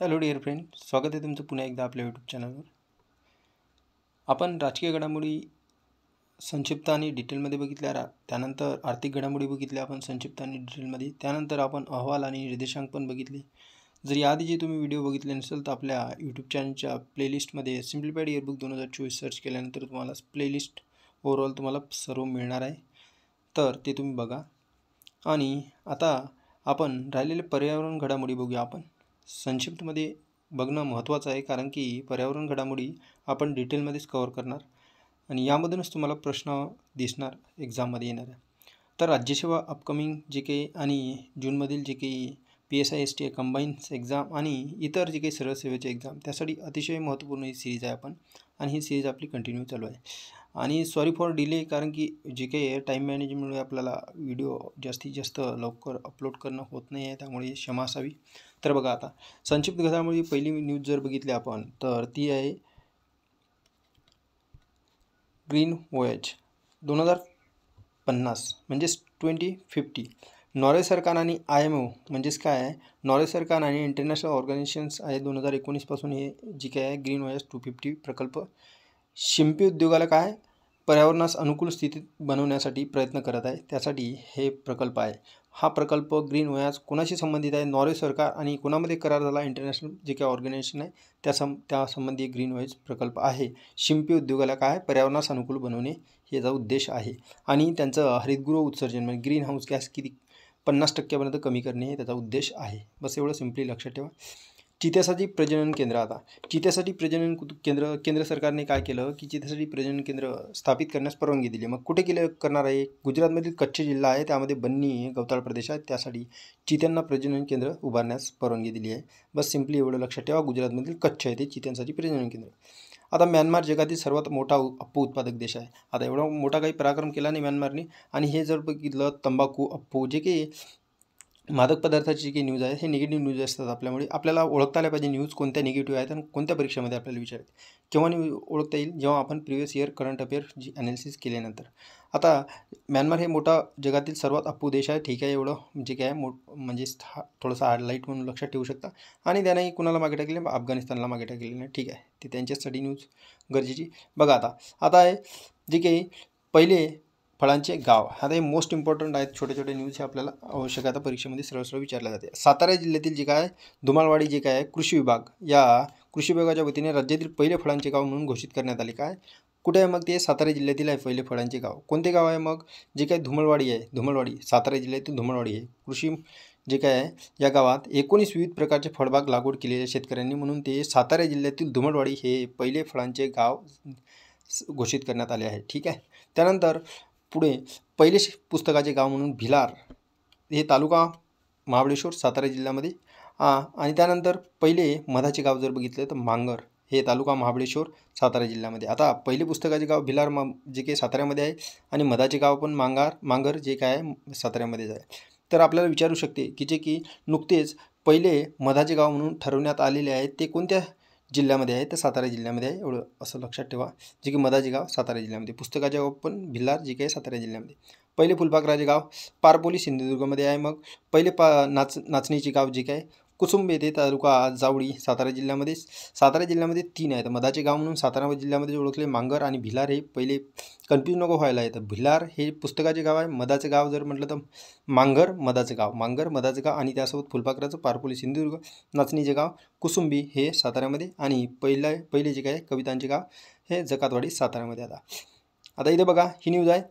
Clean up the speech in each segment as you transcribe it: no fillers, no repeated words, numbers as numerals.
Hello dear friend, स्वागत आहे तुमचं पुन्हा एकदा आपल्या यूट्यूब चॅनलवर. आपण राजकीय घडामोडी संक्षिप्त आणि डिटेलमध्ये बघितल्या, त्यानंतर आर्थिक घडामोडी बघितल्या आपण संक्षिप्त आणि डिटेलमध्ये, त्यानंतर आपण अहवाल आणि निर्देशांक पण बघितले. जर याआधी जे तुम्ही व्हिडिओ बघितले नसेल तर आपल्या यूट्यूब चॅनलच्या प्लेलिस्टमध्ये सिम्प्लिफाईड इयरबुक 2024 सर्च केल्यानंतर तुम्हाला प्लेलिस्ट ओव्हरऑल तुम्हाला सर्व मिळणार आहे, तर ते तुम्ही बघा. आणि आता आपण राहिलेले पर्यावरण घडामोडी बघूया. आपण संक्षिप्तमध्ये बघणं महत्त्वाचं आहे, कारण की पर्यावरण घडामोडी आपण डिटेलमध्येच कव्हर करणार आणि यामधूनच तुम्हाला प्रश्न दिसणार एक्झाममध्ये येणार आहे. तर राज्यसेवा अपकमिंग जे काही आणि जूनमधील जे काही PSI-STA कंबाईन्स एक्झाम आणि इतर जे काही सरळ सेवेचे एक्झाम, त्यासाठी अतिशय महत्त्वपूर्ण ही सिरीज आहे आपण, आणि ही सिरीज आपली कंटिन्यू चालू आहे. आणि सॉरी फॉर डिले, कारण की जे काही टाईम मॅनेजमेंटमुळे आपल्याला व्हिडिओ जास्तीत जास्त लवकर अपलोड करणं होत नाही आहे, त्यामुळे क्षमा असावी. तर बघा, आता संक्षिप्त घडामोडी पहिली न्यूज जर बघितली आपण तर ती आहे ग्रीन वॉयज 2050 म्हणजेच 2050. नॉर्वे सरकार आणि IMO म्हणजेच काय आहे, नॉर्वे सरकार आणि इंटरनॅशनल ऑर्गनायझेशन्स आहे 2019 पासून हे जी काय आहे ग्रीन वॉयज 250 प्रकल्प शिंपी उद्योगाला काय पर्यावरणास अनुकूल स्थितीत बनवण्यासाठी प्रयत्न करत आहे. त्यासाठी हे प्रकल्प आहे. हा प्रकल्प ग्रीन वॉयज कोणाशी संबंधित आहे? नॉर्वे सरकार आणि कोणामध्ये करार झाला? इंटरनॅशनल जे काही ऑर्गनायझेशन आहे त्यासंबंधी ग्रीन वॉयज प्रकल्प आहे. शिंपी उद्योगाला काय पर्यावरणास अनुकूल बनवणे हे याचा उद्देश आहे. आणि त्यांचं हरितगृह उत्सर्जन म्हणजे ग्रीन हाऊस गॅस किती 50% कमी करणे हे त्याचा उद्देश आहे. बस एवढं सिम्पली लक्षात ठेवा. चित्यासाठी प्रजनन केंद्र. आता चित्यासाठी प्रजनन केंद्र सरकारने काय केलं की चित्यासाठी प्रजनन केंद्र स्थापित करण्यास परवानगी दिली. मग कुठे करणार आहे? गुजरातमधील कच्छ जिल्हा आहे, त्यामध्ये बन्नी गवताळ प्रदेश आहे, त्यासाठी चित्यांना प्रजनन केंद्र उभारण्यास परवानगी दिली आहे. बस सिम्पली एवढं लक्षात ठेवा. गुजरातमधील कच्छ आहे ते चित्यांसाठी प्रजनन केंद्र. आता म्यानमार जगातील सर्वात मोठा अप्पू उत्पादक देश आहे. आता एवढा मोठा काही पराक्रम केला नाही म्यानमारने. आणि हे जर बघितलं तंबाखू, अप्पू जे काही मादक पदार्थाची जी काही न्यूज आहे हे निगेटिव्ह न्यूज असतात. आपल्याला ओळखता आल्या पाहिजे न्यूज कोणत्या निगेटिव्ह आहेत आणि कोणत्या परीक्षेमध्ये आपल्याला विचारतात. केव्हा ओळखता येईल? जेव्हा आपण प्रिव्हियस इयर करंट अफेअर जी ॲनालिसिस केल्यानंतर. आता म्यानमार हे मोठा जगातील सर्वात अप्पू देश आहे. ठीक आहे, एवढं जे काय म्हणजे थोडंसं हार्डलाईट म्हणून लक्षात ठेवू शकता. आणि त्याने कुणाला मागे टाकले? अफगाणिस्तानला मागे टाकलेले नाही. ठीक आहे, ते त्यांच्यासाठी न्यूज गरजेची. बघा, आता आहे जे काही पहिले फळांचे गाव. आता हे मोस्ट इम्पॉर्टंट आहेत. छोटे छोटे न्यूज हे आपल्याला आवश्यक आता परीक्षेमध्ये सरळ विचारले जाते. सातारा जिल्ह्यातील जे काय धुमाळवाडी जे काय आहे कृषी विभाग, या कृषी विभागाच्या वतीने राज्यातील पहिले फळांचे गाव म्हणून घोषित करण्यात आले. काय कुठे आहे? मग ते सातारा जिल्ह्यातील आहे पहिले फळांचे गाव. कोणते गाव आहे? मग जे काही धुमाळवाडी आहे, धुमाळवाडी सातारा जिल्ह्यातील धुमाळवाडी आहे. कृषी जे काय आहे या गावात 19 विविध प्रकारचे फळबाग लागवड केलेल्या शेतकऱ्यांनी, म्हणून ते सातारा जिल्ह्यातील धुमाळवाडी हे पहिले फळांचे गाव घोषित करण्यात आले आहे. ठीक आहे. त्यानंतर पुढे पहिले पुस्तकाचे गाव म्हणून भिलार हे तालुका महाबळेश्वर सातारा जिल्ह्यामध्ये. आणि त्यानंतर पहिले मधाचे गाव जर बघितलं तर मांगर हे तालुका महाबळेश्वर सातारा जिल्ह्यामध्ये. आता पहिले पुस्तकाचे गाव भिलार जे काही साताऱ्यामध्ये आहे, आणि मधाचे गाव पण मांगर जे काय आहे साताऱ्यामध्येच आहे. तर आपल्याला विचारू शकते की जे की नुकतेच पहिले मधाचे गाव म्हणून ठरवण्यात आलेले आहेत ते कोणत्या जिल्ह्यामध्ये आहे? तर सातारा जिल्ह्यामध्ये आहे. एवढं असं लक्षात ठेवा. जे की मधाचे गाव सातारा जिल्ह्यामध्ये, पुस्तकाचे गाव पण भिलार जे काही सातारा जिल्ह्यामध्ये. पहिले फुलपाखराचे गाव पारपोली सिंधुदुर्गमध्ये आहे. मग पहिले नाचणीचे गाव जे काय कुसुंबे येथे तालुका जावळी सातारा जिल्ह्यामध्ये. सातारा जिल्ह्यामध्ये 3 आहेत. मधाचे गाव म्हणून सातारा जिल्ह्यामध्ये ओळखले मांगर आणि भिलार हे पहिले. कन्फ्यूज नको व्हायला आहे. तर भिलार हे पुस्तकाचे गाव आहे. मधाचे गाव जर म्हटलं तर मांगर मधाचे गाव आणि त्यासोबत फुलपाखराचं पारपोली सिंधुदुर्ग, नाचणीचे गाव कुसुंबी हे साताऱ्यामध्ये, आणि पहिले जे काय कवितांचे गाव हे जकातवाडी साताऱ्यामध्ये. आता इथे बघा ही न्यूज आहे.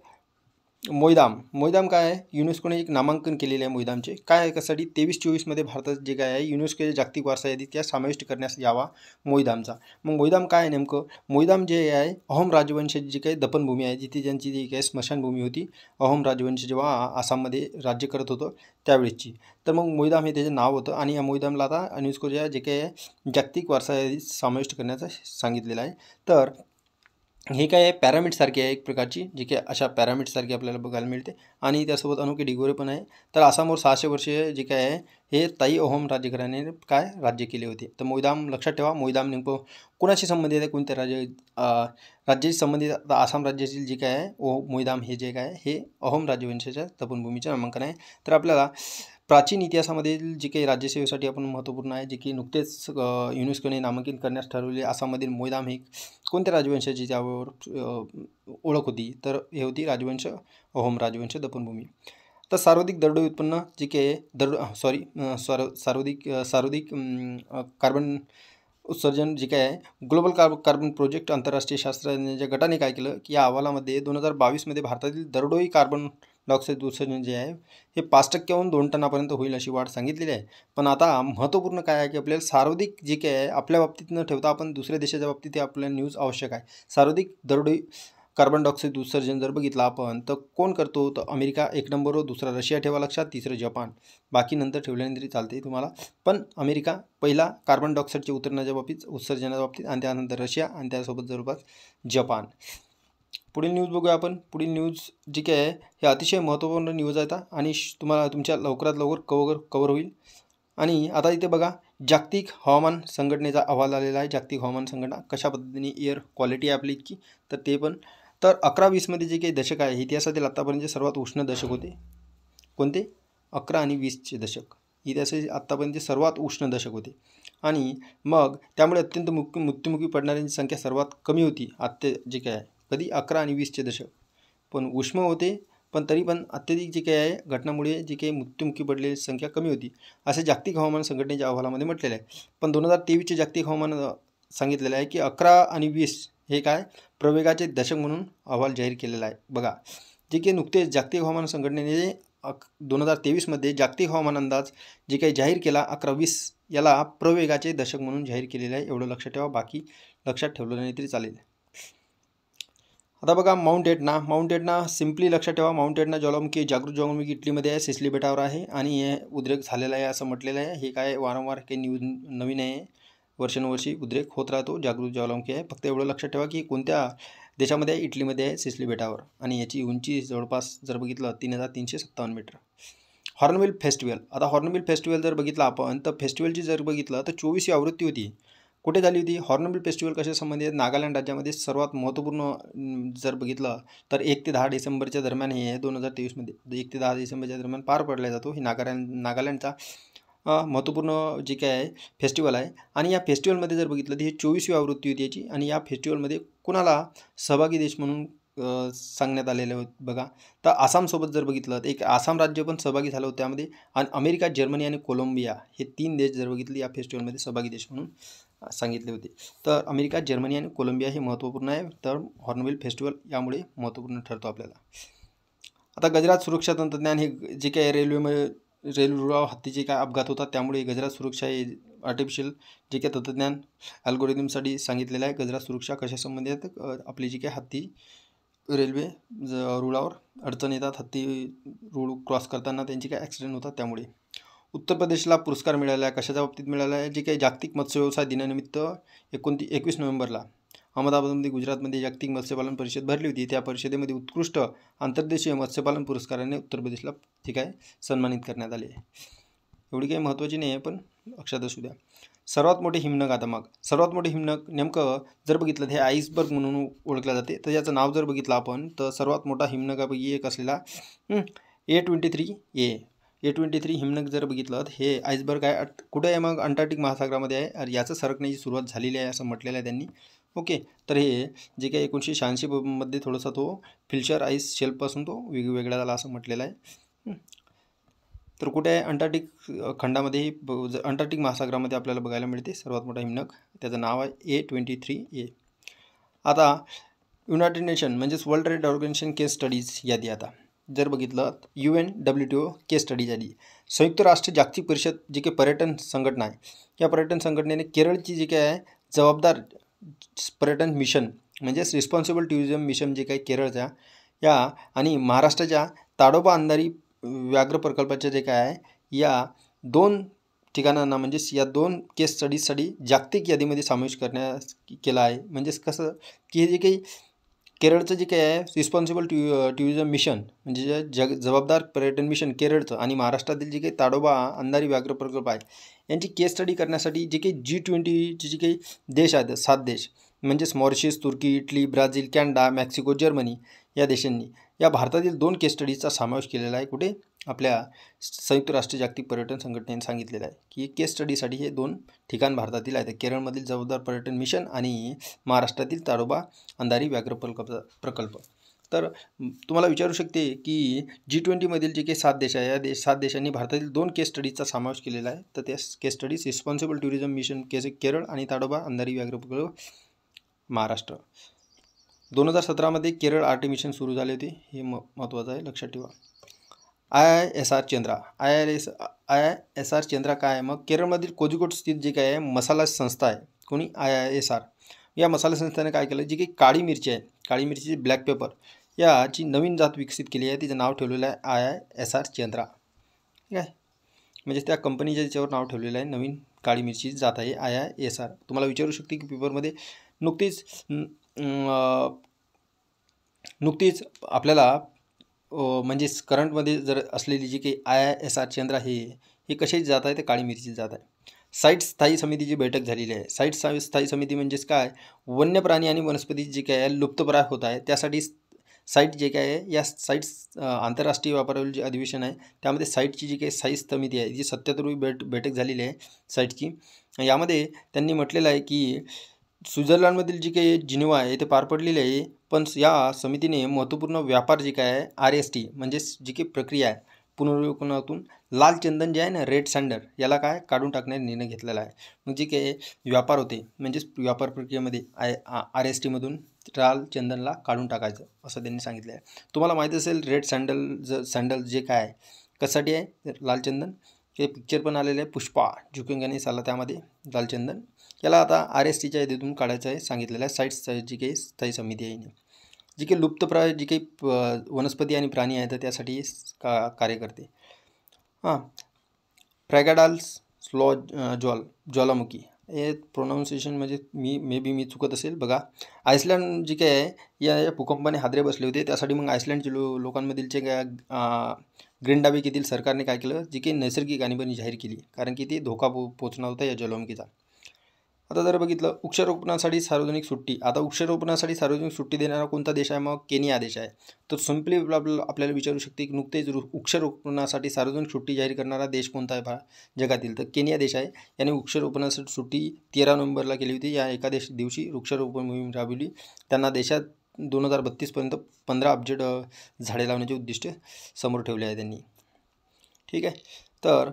मोईदाम काय आहे? युनेस्कोने एक नामांकन केलेले आहे मोईदामचे. काय आहे? कशासाठी? 23-24 भारतात जे काय आहे युनेस्कोच्या जागतिक वारसा यादीत त्या समाविष्ट करण्यास यावा मोईदामचा. मग मोईदाम काय आहे नेमकं? मोईदाम जे आहे अहोम राजवंशाची जी काही दफनभूमी आहे, जिथे ज्यांची जी काही स्मशानभूमी होती अहोम राजवंश जेव्हा आसाममध्ये राज्य करत होतं त्यावेळेसची. तर मग मोईदाम हे त्याचं नाव होतं, आणि या मोईदामला आता युनेस्कोच्या जे काही जागतिक वारसा यादीत समाविष्ट करण्याचं सांगितलेलं आहे. तर हे काय आहे? पॅरामिडसारखी आहे एक प्रकारची, जी की अशा पॅरामिडसारखी आपल्याला बघायला मिळते, आणि त्यासोबत अनोखे डिगोरे पण आहे. तर आसामवर 600 वर्षे जे काय आहे हे ताई अहोम राज्यघराण्याने काय राज्य केले होते. तर मोईदाम लक्षात ठेवा. मोईदाम नेमकं कोणाशी संबंधित आहे? कोणत्या राज्याशी संबंधित? आता आसाम राज्यातील जे काय आहे मोईदाम हे जे काय आहे हे अहोम राजवंशाच्या तपनभूमीचे नामांकन आहे. तर आपल्याला प्राचीन इतिहासामधील जे काही राज्यसेवेसाठी आपण महत्त्वपूर्ण आहे, जे की नुकतेच युनेस्कोने नामांकित करण्यास ठरवले. आसाममधील मोईरांग ही कोणत्या राजवंशाची त्यावर ओळख होती? तर हे होती राजवंश अहोम राजवंश दफनभूमी. तर सर्वाधिक दरडोई उत्पन्न जे काही सर्वाधिक कार्बन उत्सर्जन जे काय आहे, ग्लोबल कार्बन प्रोजेक्ट आंतरराष्ट्रीय शास्त्रज्ञांच्या गटाने काय केलं की या अहवालामध्ये 2022मध्ये भारतातील दरडोई कार्बन डायऑक्साईड उत्सर्जन जे आहे हे 5%हून 2 टनापर्यंत होईल अशी वाढ सांगितलेली आहे. पण आता महत्त्वपूर्ण काय आहे की आपल्याला सर्वाधिक जे काय आहे आपल्या बाबतीत न ठेवता आपण दुसऱ्या देशाच्या बाबतीत आपल्याला न्यूज आवश्यक आहे. सर्वाधिक दरडोई कार्बन डायऑक्साईड उत्सर्जन जर बघितलं आपण तर कोण करतो, तर अमेरिका 1 नंबरवर, दुसरा रशिया ठेवा लक्षात, तिसरं जपान. बाकी नंतर ठेवल्याने तरी चालते तुम्हाला, पण अमेरिका पहिला कार्बन डायऑक्साईडचे उतरण्याच्या बाबतीत, उत्सर्जनाच्या बाबतीत, आणि त्यानंतर रशिया, आणि त्यासोबत जवळपास जपान. पुढील न्यूज बघूया आपण. पुढील न्यूज जी काय आहे हे अतिशय महत्त्वपूर्ण न्यूज आहे आणि तुम्हाला तुमच्या लवकरात लवकर कवर होईल. आणि आता इथे बघा, जागतिक हवामान संघटनेचा अहवाल आलेला आहे. जागतिक हवामान संघटना कशा पद्धतीने एअर क्वालिटी आहे आपली इतकी, तर ते पण. तर 11-20मध्ये जे काही दशक आहे इतिहासातील आत्तापर्यंत सर्वात उष्ण दशक होते. कोणते? 11 आणि 20चे दशक इतिहासातील आत्तापर्यंत सर्वात उष्ण दशक होते. आणि मग त्यामुळे अत्यंत मृत्युमुखी पडणाऱ्यांची संख्या सर्वात कमी होती जे काय आहे. कधी? 11 आणि 20चे दशक. पण उष्ण होते, पण तरी पण अत्यधिक जे काही आहे घटनामुळे जे काही मृत्युमुखी पडलेली संख्या कमी होती, असे जागतिक हवामान संघटनेच्या अहवालामध्ये म्हटलेले आहे. पण 2023चे जागतिक हवामान सांगितलेलं आहे की 11 आणि 20 हे काय प्रवेगाचे दशक म्हणून अहवाल जाहीर केलेला आहे. बघा, जे काही नुकतेच जागतिक हवामान संघटनेने 2023मध्ये जागतिक हवामान अंदाज जे काही जाहीर केला 11-20 याला प्रवेगाचे दशक म्हणून जाहीर केलेले आहे. एवढं लक्षात ठेवा, बाकी लक्षात ठेवलं नाही तरी चालेल. आता बघा, माउंट एटना सिम्पली लक्षात ठेवा. माउंट एटना ज्वालामुखी, जागृत ज्वालामुखी इटलीमध्ये आहे, सिसिली बेटावर आहे आणि हे उद्रेक झालेला आहे असं म्हटलेलं आहे. हे काय वारंवार काही न्यूज नवीन आहे, वर्षानुवर्षी उद्रेक होत राहतो. जागृत ज्वालामुखी आहे. फक्त एवढं लक्षात ठेवा की कोणत्या देशामध्ये आहे? इटलीमध्ये आहे, सिसिली बेटावर. आणि याची उंची जवळपास जर बघितलं 3357 मीटर. Hornbill festival. आता हॉर्नबिल फेस्टिवल जर बघितलं आपण तर फेस्टिवलची जर बघितलं तर 24वी आवृत्ती होती. कुठे झाली होती? हॉर्नबिल फेस्टिवल कशा संबंधित? नागालँड राज्यामध्ये सर्वात महत्त्वपूर्ण जर बघितलं तर 1 ते 10 डिसेंबरच्या दरम्यान हे 2023मध्ये 1 ते 10 डिसेंबरच्या दरम्यान पार पडला जातो. ही नागालँडचा महत्त्वपूर्ण जे काय आहे फेस्टिवल आहे. आणि या फेस्टिवलमध्ये जर बघितलं तर ही 24वी आवृत्ती होती याची. आणि या फेस्टिवलमध्ये कुणाला सहभागी देश म्हणून सांगण्यात आलेले होते? बघा, तर आसामसोबत जर बघितलं तर एक आसाम राज्य पण सहभागी झालं होतं त्यामध्ये. आणि अमेरिका, जर्मनी आणि कोलंबिया हे 3 देश जर बघितले या फेस्टिवलमध्ये सहभागी देश म्हणून सांगितले होते. तर अमेरिका, जर्मनी आणि कोलंबिया हे महत्त्वपूर्ण आहे. तर हॉर्नबिल फेस्टिवल यामुळे महत्त्वपूर्ण ठरतो आपल्याला. आता गजरात सुरक्षा तंत्रज्ञान हे जे काही रेल्वे रुळावर हत्तीचे काय अपघात होतात त्यामुळे गजरात सुरक्षा हे आर्टिफिशियल जे काही तंत्रज्ञान अल्गोरिदमसाठी सांगितलेलं आहे. गजरात सुरक्षा कशा संबंधित? आपली जी काही हत्ती रेल्वे रुळावर अडचण येतात, हत्ती रूळ क्रॉस करताना त्यांची काय ॲक्सिडेंट होतात त्यामुळे. उत्तर प्रदेशला पुरस्कार मिळाला आहे. कशाच्या बाबतीत मिळाला आहे? जे काही जागतिक मत्स्य व्यवसाय दिनानिमित्त 21 नोव्हेंबरला अहमदाबादमध्ये गुजरातमध्ये जागतिक मत्स्यपालन परिषद भरली होती. त्या परिषदेमध्ये उत्कृष्ट आंतरदेशीय मत्स्यपालन पुरस्काराने उत्तर प्रदेशला ठीक आहे सन्मानित करण्यात आले आहे. एवढी काही महत्त्वाची नाही आहे, पण लक्षात असू द्या. सर्वात मोठे हिमनग. आता मग सर्वात मोठे हिमनग नेमकं जर बघितलं हे आईसबर्ग म्हणून ओळखलं जाते. तर याचं नाव जर बघितलं आपण तर सर्वात मोठा हिमनगापैकी एक असलेला A23 हिमनग जर बघितलं तर हे आईसबर्ग आहे. कुठे आहे? मग अंटार्क्टिक महासागरामध्ये आहे. याचं सरकण्याची सुरुवात झालेली आहे असं म्हटलेलं आहे त्यांनी. ओके, तर हे जे काही 1986मध्ये थोडासा तो फिल्चर आईस शेल्फपासून तो वेगवेगळा झाला असं म्हटलेलं आहे. तर कुठे आहे? अंटार्क्टिक खंडामध्ये, अंटार्क्टिक महासागरामध्ये आपल्याला बघायला मिळते सर्वात मोठा हिमनग. त्याचं नाव आहे A23. आता युनायटेड नेशन म्हणजेच वर्ल्ड ट्रेड ऑर्गनायझेशन केस स्टडीज यादी. आता जर बघितलं UNWTO केस स्टडीज यादी. संयुक्त राष्ट्र जागतिक परिषद जे काही पर्यटन संघटना आहे, या पर्यटन संघटनेने केरळची जे काय आहे जबाबदार पर्यटन मिशन म्हणजेच रिस्पॉन्सिबल टुरिझम मिशन जे काही केरळच्या या आणि महाराष्ट्राच्या ताडोबा अंधारी व्याघ्र प्रकल्पाचे जे काय आहे या 2 ठिकाणांना म्हणजेच या 2 केस स्टडीजसाठी जागतिक यादीमध्ये समावेश केला आहे. म्हणजेच कसं की हे जे काही केरळचं जे काही आहे रिस्पॉन्सिबल टुरिझम मिशन म्हणजे जबाबदार पर्यटन मिशन केरळचं आणि महाराष्ट्रातील जे काही ताडोबा अंधारी व्याघ्र प्रकल्प आहे यांची केस स्टडी करण्यासाठी जे काही G20चे जे काही देश आहेत 7 देश म्हणजेच मॉरिशस, तुर्की, Italy, Brazil, Canada, Mexico, Germany या देशांनी या भारतातील 2 केस स्टडीजचा समावेश केलेला आहे. कुठे? आपल्या संयुक्त राष्ट्र जागतिक पर्यटन संघटनेने सांगितलेलं आहे की केस स्टडीसाठी हे 2 ठिकाण भारतातील आहेत. केरळमधील जबाबदार पर्यटन मिशन आणि महाराष्ट्रातील ताडोबा अंधारी व्याघ्र प्रकल्प. तर तुम्हाला विचारू शकते की G20मधील जे काही 7 देश आहे, या 7 देशांनी भारतातील 2 केस स्टडीजचा समावेश केलेला आहे. तर त्या case studies responsible tourism mission Kerala आणि ताडोबा अंधारी व्याघ्र प्रकल्प महाराष्ट्र. 2017मध्ये केरळ आरटी मिशन सुरू झाले होते. हे महत्त्वाचं आहे, लक्षात ठेवा. IISR चंद्रा काय आहे? मग केरळमधील कोझिकोड स्थित जे काय आहे मसाला संस्था आहे. कोणी? IISR. या मसाला संस्थेने काय केलं, जी काही काळी मिरची आहे, काळी मिरचीची ब्लॅक पेपर याची नवीन जात विकसित केली आहे. तिचं नाव ठेवलेलं आहे IISR चंद्रा. ठीक आहे, म्हणजे त्या कंपनीच्या याच्यावर नाव ठेवलेलं आहे. नवीन काळी मिरचीची जात आहे IISR. तुम्हाला विचारू शकते की पेपरमध्ये नुकतीच आपल्याला म्हणजेच करंटमध्ये जर असलेली जी काही IISR चंद्रा हे कशाची जात आहे? ते काळी मिरचीची जात आहे. साईट स्थायी समितीची बैठक झालेली आहे. साईट स्थायी समिती म्हणजेच काय? वन्य प्राणी आणि वनस्पती जे काय आहे लुप्तप्राय होत आहे, त्यासाठी साईट जे काय आहे, या साईट्स आंतरराष्ट्रीय व्यापारावरील जे अधिवेशन आहे त्यामध्ये साईटची जी काही स्थायी समिती आहे, जी 77वी बैठक झालेली आहे साईटची. यामध्ये त्यांनी म्हटलेलं आहे की स्वित्झर्लंडमधील जी काही जिनिव्हा आहे ते पार पडलेली आहे, पण या समितीने महत्त्वपूर्ण व्यापार जे काय आहे RST म्हणजेच जी काही प्रक्रिया आहे पुनर्विकनातून लाल चंदन जे आहे ना, रेड सँडर, याला काय काढून टाकण्याचा निर्णय घेतलेला आहे. मग जे काही व्यापार होते म्हणजेच व्यापार प्रक्रियेमध्ये RSTमधून लाल चंदनला काढून टाकायचं असं त्यांनी सांगितलं आहे. तुम्हाला माहिती असेल रेड सँडल जे काय आहे कशासाठी आहे लाल चंदन, हे पिक्चर पण आलेलं आहे पुष्पा, झुकेंगा साला, त्यामध्ये लाल चंदन याला आता RSTच्या यादीतून काढायचं आहे सांगितलेलं आहे. साईट्स जी काही स्थायी समिती आहे, जी काही लुप्तप्राय जी काही वनस्पती आणि प्राणी आहेत त्यासाठी कार्य करते. फ्रॅगाडाल्स ज्वालामुखी, हे प्रोनाऊन्सिएशन म्हणजे मी चुकत असेल बघा. आईसलँड जी काय आहे या भूकंपाने हादरे बसले होते, त्यासाठी मग आईसलँडच्या लोकांमधील जे काय ग्रीनडाबेक येथील सरकारने काय केलं, जी काही नैसर्गिक आणीबाणी जाहीर केली, कारण की ते धोका पोचणार होता या ज्वालामुखीचा. आता जर बघितलं वृक्षारोपणासाठी सार्वजनिक सुट्टी, आता वृक्षारोपणासाठी सार्वजनिक सुट्टी देणारा कोणता देश आहे? मग केनिया देश आहे. तर सिम्पली आपल्याला विचारू शकते की नुकतेच वृक्षारोपणासाठी सार्वजनिक सुट्टी जाहीर करणारा देश कोणता आहे जगातील? तर केनिया देश आहे. याने वृक्षारोपणासाठी सुट्टी 13 नोव्हेंबरला केली होती. या एका दिवशी वृक्षारोपण मोहीम राबवली. त्यांना देशात 2032पर्यंत 15 अब्ज झाडे लावण्याचे उद्दिष्ट समोर ठेवले आहे त्यांनी. ठीक आहे, तर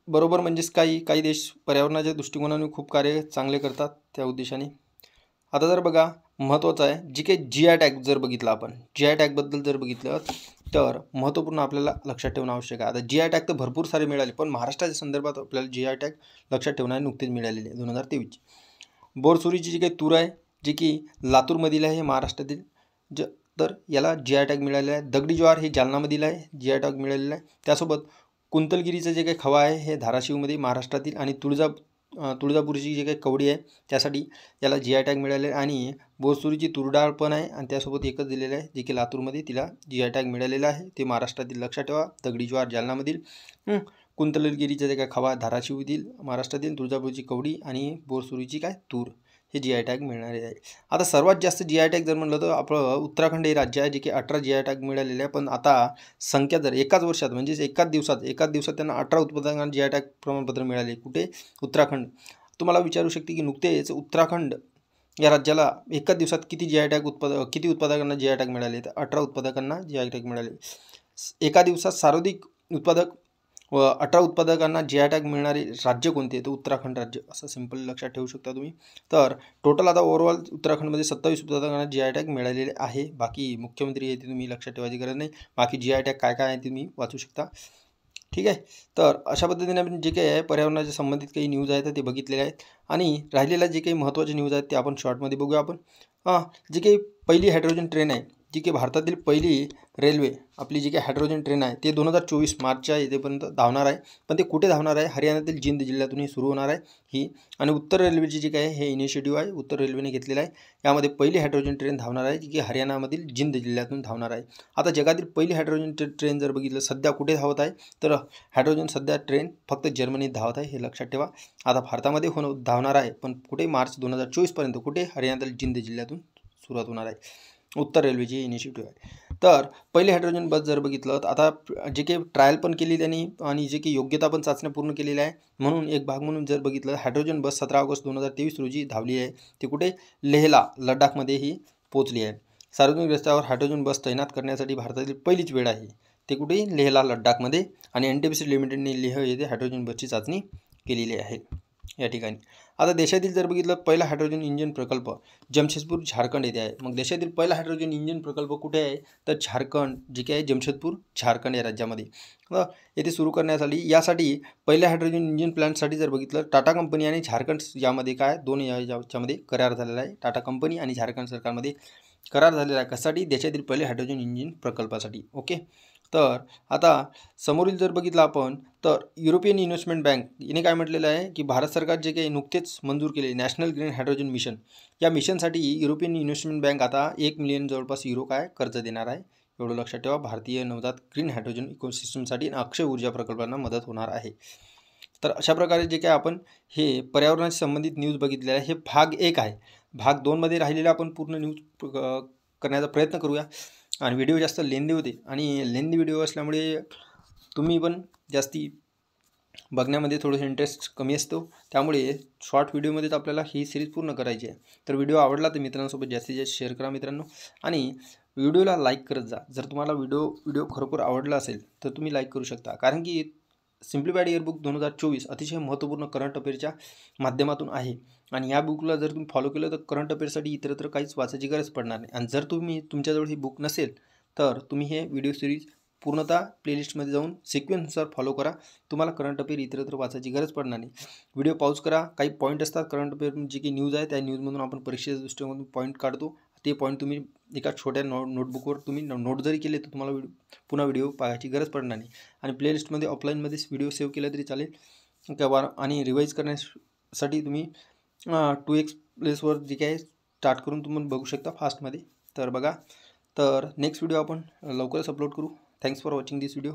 बरोबर म्हणजेच काही देश पर्यावरणाच्या दृष्टिकोनाने खूप कार्य चांगले करतात त्या उद्देशाने. आता जर बघा महत्त्वाचं आहे, जी काही GI टॅग जर बघितलं आपण, GI टॅगबद्दल जर बघितलं तर महत्त्वपूर्ण आपल्याला लक्षात ठेवणं आवश्यक आहे. आता GI टॅग तर भरपूर सारे मिळाले, पण महाराष्ट्राच्या संदर्भात आपल्याला GI टॅग लक्षात ठेवणारे नुकतेच मिळालेले आहे 2023. बोरसुरीची जी काही तूर आहे, जी की लातूरमधील आहे, हे महाराष्ट्रातील तर याला GI टॅग मिळालेला आहे. दगडी ज्वार हे जालनामधील आहे, GI टॅग मिळालेला आहे. त्यासोबत कुंतलगिरीचं जे काही खवा आहे हे धाराशिवमध्ये महाराष्ट्रातील, आणि तुळजापूरची जी काही कवडी आहे त्यासाठी याला GI टॅग मिळाले. आणि बोरसुरीची तुरडाळ पण आहे आणि त्यासोबत एकच दिलेलं आहे जे की लातूरमध्ये, तिला GI टॅग मिळालेला आहे. ते महाराष्ट्रातील लक्षात ठेवा. दगडी ज्वार जालनामधील, कुंतलगिरीचं जे काय खवा धाराशिवतील महाराष्ट्रातील, तुळजापूरची कवडी आणि बोरसुरीची काय तूर हे GI टॅग मिळणारे आहे. आता सर्वात जास्त GI टॅग जर म्हणलं तर आपलं उत्तराखंड हे राज्य आहे, जे की 18 GI टॅग मिळालेले आहे. पण आता संख्या जर एकाच वर्षात म्हणजेच एकाच दिवसात त्यांना 18 उत्पादकांना GI टॅग प्रमाणपत्र मिळाले. कुठे? उत्तराखंड. तुम्हाला विचारू शकते की नुकतेच उत्तराखंड या राज्याला एकाच दिवसात किती उत्पादकांना GI टॅग मिळाले? तर 18 उत्पादकांना GI टॅग मिळाले. एका दिवसात सर्वाधिक उत्पादक 18 उत्पादकांना GI टॅग मिळणारे राज्य कोणते? तर उत्तराखंड राज्य, असं सिंपल लक्षात ठेवू शकता तुम्ही. तर टोटल आता ओव्हरऑल उत्तराखंडमध्ये 27 उत्पादकांना GI टॅग मिळालेले आहे. बाकी मुख्यमंत्री आहे ते तुम्ही लक्षात ठेवायची गरज नाही. बाकी GI टॅग काय आहे ते तुम्ही वाचू शकता. ठीक आहे, तर अशा पद्धतीने आपण जे काही आहे पर्यावरणाच्या संबंधित काही न्यूज आहेत ते बघितलेले आहेत. आणि राहिलेल्या जे काही महत्त्वाचे न्यूज आहेत ते आपण शॉर्टमध्ये बघूया आपण. जी काही पहिली हायड्रोजन ट्रेन आहे जी की भारतातील पहिली रेल्वे आपली जी काही हायड्रोजन ट्रेन आहे ते 2024 मार्चच्या येतेपर्यंत धावणार आहे. पण ते कुठे धावणार आहे? हरियाणातील जिंद जिल्ह्यातून ही सुरू होणार आहे ही. आणि उत्तर रेल्वेची जी काही हे इनिशिएटिव्ह आहे उत्तर रेल्वेने घेतलेला आहे. यामध्ये पहिली हायड्रोजन ट्रेन धावणार आहे जी की हरियाणामधील जिंद जिल्ह्यातून धावणार आहे. आता जगातील पहिली हायड्रोजन ट्रेन जर बघितलं सध्या कुठे धावत आहे तर हायड्रोजन सध्या ट्रेन फक्त जर्मनीत धावत आहे, हे लक्षात ठेवा. आता भारतामध्ये धावणार आहे पण कुठे? मार्च 2024पर्यंत कुठे? हरियाणातील जिंद जिल्ह्यातून सुरुवात होणार आहे. उत्तर रेल्वेची इनिशिएटिव्ह आहे. तर पहिले हायड्रोजन बस जर बघितलं तर आता जे काही ट्रायल पण केली त्यांनी आणि जे काही योग्यता पण चाचण्या पूर्ण केलेल्या आहे. म्हणून एक भाग म्हणून जर बघितलं हायड्रोजन बस 17 ऑगस्ट 2023 रोजी धावली आहे. ती कुठे? लेहला लडाखमध्ये ही पोहोचली आहे. सार्वजनिक रस्त्यावर हायड्रोजन बस तैनात करण्यासाठी भारतातील पहिलीच वेळ आहे. ते कुठे? लेहला लडाखमध्ये. आणि NTPC लिमिटेडने लेह येथे हायड्रोजन बसची चाचणी केलेली आहे या ठिकाणी. आता देशातील जर बघितलं पहिला हायड्रोजन इंजिन प्रकल्प जमशेदपूर झारखंड येथे आहे. मग देशातील पहिला हायड्रोजन इंजिन प्रकल्प कुठे आहे तर झारखंड जे काही आहे जमशेदपूर झारखंड या राज्यामध्ये येथे सुरू करण्यासाठी. यासाठी पहिल्या हायड्रोजन इंजिन प्लांटसाठी जर बघितलं टाटा कंपनी आणि झारखंड यामध्ये काय दोन याच्यामध्ये करार झालेला आहे. टाटा कंपनी आणि झारखंड सरकारमध्ये करार झालेला आहे. कशासाठी? देशातील पहिले हायड्रोजन इंजिन प्रकल्पासाठी. ओके. तर आता समोरील जर बघितलं आपण तर युरोपियन इन्व्हेस्टमेंट बँक याने काय म्हटलेलं आहे की भारत सरकार जे काही नुकतेच मंजूर केले नॅशनल ग्रीन हायड्रोजन मिशन या मिशनसाठी युरोपियन इन्व्हेस्टमेंट बँक आता 1 मिलियन जवळपास युरो काय कर्ज देणार आहे. एवढं लक्षात ठेवा. भारतीय नवजात ग्रीन हायड्रोजन इकोसिस्टमसाठी अक्षय ऊर्जा प्रकल्पांना मदत होणार आहे. तर अशा प्रकारे जे काही आपण हे पर्यावरणाशी संबंधित न्यूज बघितलेला आहे हे भाग 1 आहे. भाग 2 मध्ये राहिलेला आपण पूर्ण न्यूज करण्याचा प्रयत्न करूया. आणि व्हिडिओ जास्त लेंदी होते आणि लेंदी व्हिडिओ असल्यामुळे तुम्ही पण जास्ती बघण्यामध्ये थोडंसं इंटरेस्ट कमी असतो. त्यामुळे शॉर्ट व्हिडिओमध्येच आपल्याला ही सिरीज पूर्ण करायची आहे. तर व्हिडिओ आवडला तर मित्रांसोबत जास्तीत जास्त शेअर करा मित्रांनो. आणि व्हिडिओला लाईक करत जा. जर तुम्हाला व्हिडिओ खरोखर आवडला असेल तर तुम्ही लाईक करू शकता. कारण की सिम्प्लिफाईड इयरबुक 2024 अतिशय महत्त्वपूर्ण करंट अफेअरच्या माध्यमातून आहे. आणि या बुकला जर तुम्ही फॉलो केलं तर करंट अफेअरसाठी इतरत्र काहीच वाचायची गरज पडणार नाही. आणि जर तुमच्याजवळ ही बुक नसेल तर तुम्ही हे व्हिडिओ सिरीज पूर्णतः प्लेलिस्टमध्ये जाऊन सिक्वेन्सनुसार फॉलो करा. तुम्हाला करंट अफेअर इतरत्र वाचायची गरज पडणार नाही. व्हिडिओ पॉज करा. काही पॉईंट असतात करंट अफेअर जी की न्यूज आहे त्या न्यूजमधून आपण परीक्षेच्या दृष्टीकोनातून पॉईंट काढतो. ते पॉईंट तुम्ही एका छोट्या नोटबुकवर तुम्ही नोट जरी केले तर तुम्हाला पुन्हा व्हिडिओ पाहायची गरज पडणार नाही. आणि प्लेलिस्टमध्ये ऑफलाईनमध्येच व्हिडिओ सेव्ह केला तरी चालेल. किंवा आणि रिवाईज करण्यासाठी तुम्ही 2x प्लेसवर जे काही स्टार्ट करून तुम्ही बघू शकता फास्टमध्ये. तर बघा. तर नेक्स्ट व्हिडिओ आपण लवकरच अपलोड करू. Thanks for watching this video.